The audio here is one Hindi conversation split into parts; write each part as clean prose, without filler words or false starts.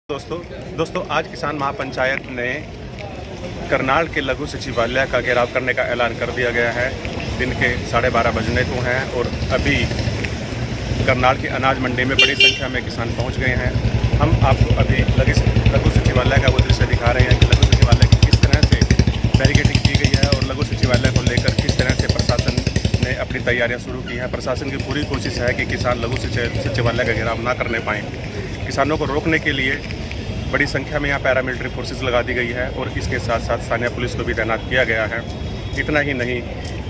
दोस्तों आज किसान महापंचायत ने करनाल के लघु सचिवालय का घेराव करने का ऐलान कर दिया गया है। दिन के 12:30 बजने को हैं और अभी करनाल की अनाज मंडी में बड़ी संख्या में किसान पहुंच गए हैं। हम आपको अभी लघु सचिवालय का वो दृश्य दिखा रहे हैं कि लघु सचिवालय की किस तरह से बैरिकेडिंग की गई है और लघु सचिवालय को लेकर किस तरह से प्रशासन ने अपनी तैयारियां शुरू की हैं। प्रशासन की पूरी कोशिश है कि किसान लघु सचिवालय का घेराव ना करने पाएँ। किसानों को रोकने के लिए बड़ी संख्या में यहाँ पैरामिलिट्री फोर्सेस लगा दी गई है और इसके साथ साथ स्थानीय पुलिस को भी तैनात किया गया है। इतना ही नहीं,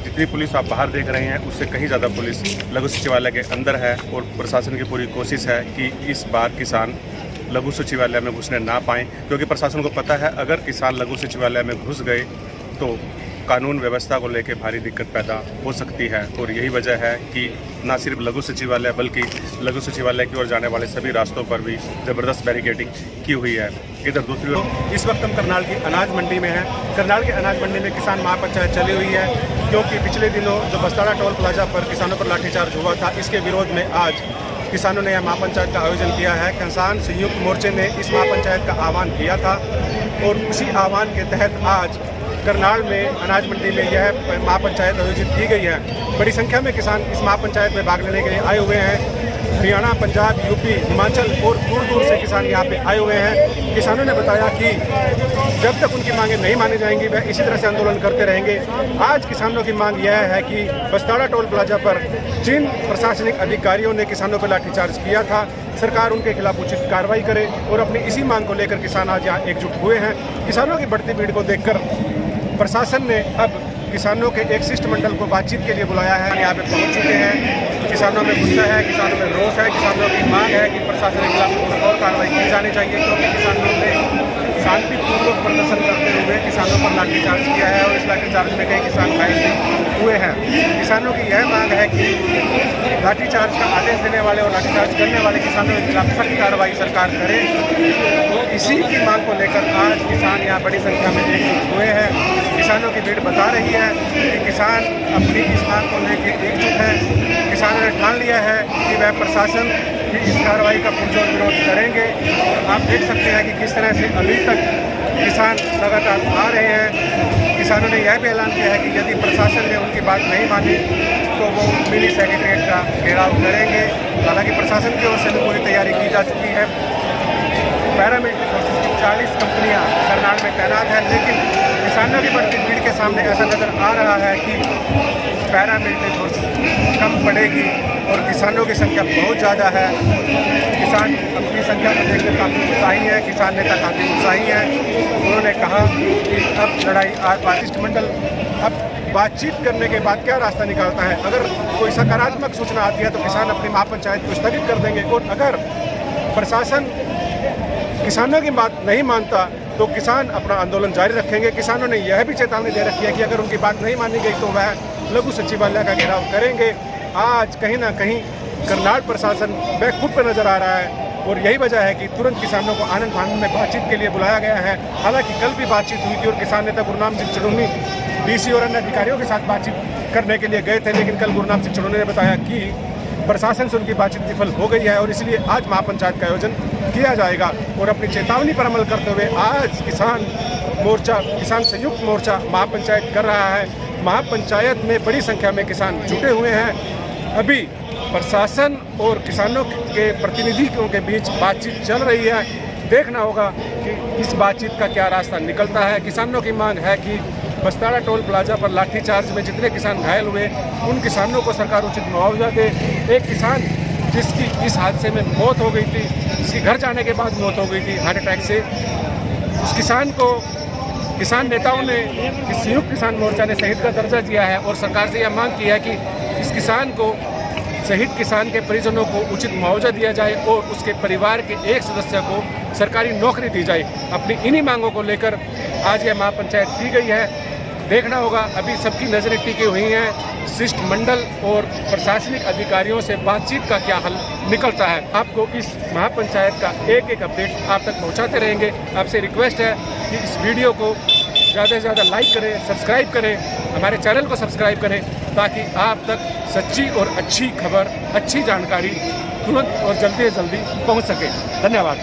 जितनी पुलिस आप बाहर देख रहे हैं उससे कहीं ज़्यादा पुलिस लघु सचिवालय के अंदर है और प्रशासन की पूरी कोशिश है कि इस बार किसान लघु सचिवालय में घुसने ना पाएँ, क्योंकि प्रशासन को पता है अगर किसान लघु सचिवालय में घुस गए तो कानून व्यवस्था को लेकर भारी दिक्कत पैदा हो सकती है। और यही वजह है कि न सिर्फ लघु सचिवालय बल्कि लघु सचिवालय की ओर जाने वाले सभी रास्तों पर भी ज़बरदस्त बैरिकेडिंग की हुई है। इधर दूसरी ओर इस वक्त हम करनाल की अनाज मंडी में हैं। करनाल के अनाज मंडी में किसान महापंचायत चली हुई है, क्योंकि पिछले दिनों जो बस्ताड़ा टोल प्लाजा पर किसानों पर लाठीचार्ज हुआ था, इसके विरोध में आज किसानों ने यह महापंचायत का आयोजन किया है। किसान संयुक्त मोर्चे ने इस महापंचायत का आह्वान किया था और उसी आह्वान के तहत आज करनाल में अनाज मंडी में यह महापंचायत आयोजित की गई है। बड़ी संख्या में किसान इस महापंचायत में भाग लेने के लिए आए हुए हैं। हरियाणा, पंजाब, यूपी, हिमाचल और दूर दूर से किसान यहाँ पे आए हुए हैं। किसानों ने बताया कि जब तक उनकी मांगें नहीं मानी जाएंगी वह इसी तरह से आंदोलन करते रहेंगे। आज किसानों की मांग यह है कि बस्ताड़ा टोल प्लाजा पर जिन प्रशासनिक अधिकारियों ने किसानों पर लाठीचार्ज किया था, सरकार उनके खिलाफ उचित कार्रवाई करे और अपनी इसी मांग को लेकर किसान आज यहाँ एकजुट हुए हैं। किसानों की बढ़ती भीड़ को देखकर प्रशासन ने अब किसानों के एक शिष्टमंडल को बातचीत के लिए बुलाया है। यहाँ पे पहुँच चुके हैं। किसानों में गुस्सा है, किसानों में रोष है, किसानों की मांग है कि प्रशासन के खिलाफ और कार्रवाई की जानी चाहिए, क्योंकि किसानों ने शांतिपूर्वक प्रदर्शन करते हुए किसानों पर लाठीचार्ज किया है और इस लाठीचार्ज में कई किसान घायल भी हुए हैं। किसानों की यह मांग है कि लाठीचार्ज का आदेश देने वाले और लाठीचार्ज करने वाले किसानों के खिलाफ सख्त कार्रवाई सरकार करे। तो इसी की मांग को लेकर आज किसान यहाँ बड़ी संख्या में एकजुट हुए हैं। किसानों की भीड़ बता रही है कि किसान अपनी इस मांग को लेकर एकजुट है। किसानों ने ठान लिया है कि वह प्रशासन की इस कार्रवाई का पुरजोर विरोध करेंगे। आप देख सकते हैं कि किस तरह से अभी तक किसान लगातार आ रहे हैं। किसानों ने यह भी ऐलान किया है कि यदि प्रशासन ने उनकी बात नहीं मानी तो वो मिनी सेक्रेटरीट का घेराव करेंगे। हालांकि प्रशासन की ओर से भी पूरी तैयारी की जा चुकी है। पैरामिलिट्री फोर्सेस की 40 कंपनियां करनाल में तैनात हैं, लेकिन किसानों की बढ़ती भीड़ के सामने ऐसा नज़र आ रहा है कि पैरामिलिट्री फोर्स कम पड़ेगी और किसानों की संख्या बहुत ज़्यादा है। किसान अपनी संख्या को देखकर काफ़ी उत्साही है, किसान नेता काफ़ी उत्साही हैं। उन्होंने कहा कि अब लड़ाई आज शिष्टमंडल अब बातचीत करने के बाद क्या रास्ता निकालता है। अगर कोई सकारात्मक सूचना आती है तो किसान अपनी महापंचायत को स्थगित कर देंगे और अगर प्रशासन किसानों की बात नहीं मानता तो किसान अपना आंदोलन जारी रखेंगे। किसानों ने यह भी चेतावनी दे रखी है कि अगर उनकी बात नहीं मानी गई तो वह लघु सचिवालय का घेराव करेंगे। आज कहीं ना कहीं करनाल प्रशासन बेखुद पर नजर आ रहा है और यही वजह है कि तुरंत किसानों को आनंद फानंद में बातचीत के लिए बुलाया गया है। हालांकि कल भी बातचीत हुई थी और किसान नेता गुरनाम सिंह चढ़ूनी डीसी और अन्य अधिकारियों के साथ बातचीत करने के लिए गए थे, लेकिन कल गुरनाम सिंह चढ़ूनी ने बताया कि प्रशासन से उनकी बातचीत विफल हो गई है और इसलिए आज महापंचायत का आयोजन किया जाएगा। और अपनी चेतावनी पर अमल करते हुए आज किसान संयुक्त मोर्चा महापंचायत कर रहा है। महापंचायत में बड़ी संख्या में किसान जुटे हुए हैं। अभी प्रशासन और किसानों के प्रतिनिधियों के बीच बातचीत चल रही है। देखना होगा कि इस बातचीत का क्या रास्ता निकलता है। किसानों की मांग है कि बस्ताड़ा टोल प्लाजा पर लाठीचार्ज में जितने किसान घायल हुए उन किसानों को सरकार उचित मुआवजा दे। एक किसान जिसकी इस हादसे में मौत हो गई थी, जिसकी घर जाने के बाद मौत हो गई थी हार्ट अटैक से, उस किसान को किसान नेताओं ने, इस संयुक्त किसान मोर्चा ने शहीद का दर्जा दिया है और सरकार से यह मांग की है कि इस किसान को, शहीद किसान के परिजनों को उचित मुआवजा दिया जाए और उसके परिवार के एक सदस्य को सरकारी नौकरी दी जाए। अपनी इन्हीं मांगों को लेकर आज यह महापंचायत की गई है। देखना होगा, अभी सबकी नज़रें टिकी हुई हैं शिष्टमंडल और प्रशासनिक अधिकारियों से बातचीत का क्या हल निकलता है। आपको इस महापंचायत का एक एक अपडेट आप तक पहुंचाते रहेंगे। आपसे रिक्वेस्ट है कि इस वीडियो को ज़्यादा से ज़्यादा लाइक करें, सब्सक्राइब करें, हमारे चैनल को सब्सक्राइब करें, ताकि आप तक सच्ची और अच्छी खबर, अच्छी जानकारी तुरंत और जल्दी से जल्दी पहुंच सके। धन्यवाद।